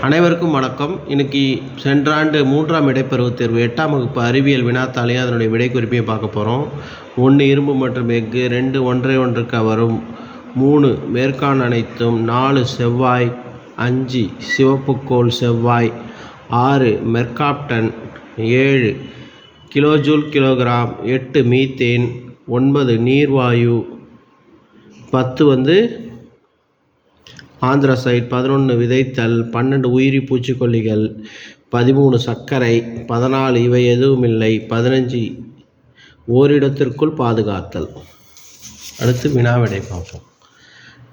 அனைவருக்கும் வணக்கம். இன்னைக்கு சென்ற ஆண்டு 3ஆம் இடைப்பருவத் தேர்வு 8ஆம் வகுப்பு அறிவியல் வினாத்தாளையும் அதனுடைய விடை குறிப்பையும் பார்க்க போகிறோம். 1 இரும்பு மற்றும் எஃகு, 2 ஒன்றை ஒன்று கவரும், 3 மேற்கான் அனைத்தும், 4 செவ்வாய், 5 சிவப்புக்கோள் செவ்வாய், 6 mercaptan, 7 kilojoule kilogram, 8 methane, 9 நீர்வாயு, 10 anthracite, 11 விதைத்தல், 12 உயிரி பூச்சிக்கொல்லிகள், 13 சர்க்கரை, 14 இவை எதுவுமில்லை, 15 ஓரிடத்திற்குள் பாதுகாத்தல். அடுத்து வினாவிடை பார்ப்போம்.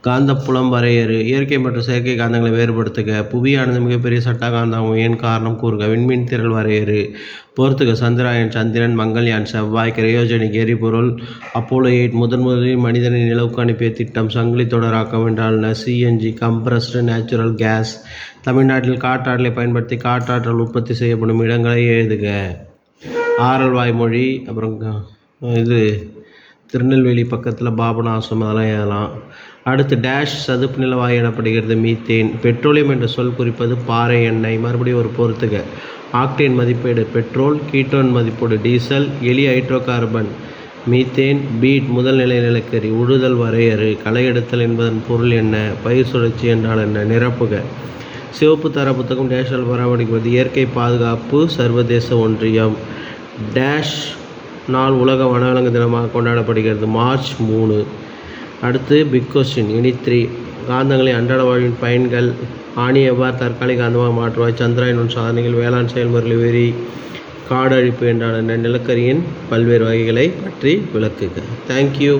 காந்தப்புலம் வரையறு. இயற்கை மற்றும் செயற்கை காந்தங்களை வேறுபடுத்துக. புவியானது மிகப்பெரிய சட்ட காந்தமாகும். ஏன் காரணம் கூறுக. விண்மீன் திரள் வரையறு. பொறுத்துக. சந்திராயன் சந்திரன், மங்கள்யான் செவ்வாய், கிரையோஜெனிக் எரிபொருள், அப்போலோ 8 முதலில் மனிதனை நிலவுக்கு அனுப்பிய திட்டம். சங்கிலி தொடராக்கம் என்றால் சிஎன்ஜி கம்ப்ரஸ்டு நேச்சுரல் கேஸ். தமிழ்நாட்டில் காற்றாற்றலை பயன்படுத்தி காற்றாற்றல் உற்பத்தி செய்யப்படும் இடங்களை எழுதுக. ஆரல் வாய்மொழி, அப்புறம் திருநெல்வேலி பக்கத்தில் பாபநாசம், அதெல்லாம் எழுதலாம். அடுத்து டேஷ் சதுப்பு நிலவாயு எனப்படுகிறது. மீத்தேன். பெட்ரோலியம் என்ற சொல் குறிப்பது பாறை எண்ணெய். மறுபடியும் ஒரு பொறுத்துக. ஆக்டேன் மதிப்பீடு பெட்ரோல், கீட்டோன் மதிப்பீடு டீசல், எளிய ஹைட்ரோகார்பன் மீத்தேன், பீட் முதல் நிலை நிலக்கரி. உழுதல் வரையறு. களை எடுத்தல் என்பதன் பொருள் என்ன? பயிர் சுழற்சி என்றால் என்ன? நிரப்புக. சிவப்பு தர புத்தகம் டேஷால் பராமரிப்பது. இயற்கை பாதுகாப்பு சர்வதேச ஒன்றியம். டேஷ் நாள் உலக வனவிலங்கு தினமாக கொண்டாடப்படுகிறது. மார்ச் 3. அடுத்து பிக் கொஸ்டின் யூனிட் 3. காந்தங்களின் அன்றாட வாழ்வின் பயன்கள். ஆணியை எவ்வாறு தற்காலிக காந்தமாக மாற்றுவாய்? சந்திராயன் சாதனைகள். வேளாண் செயல்முறைகள் வெறி. காடு அழிப்பு என்றால் என்ன? நிலக்கரியின் பல்வேறு வகைகளை பற்றி விளக்குக. தேங்க்யூ.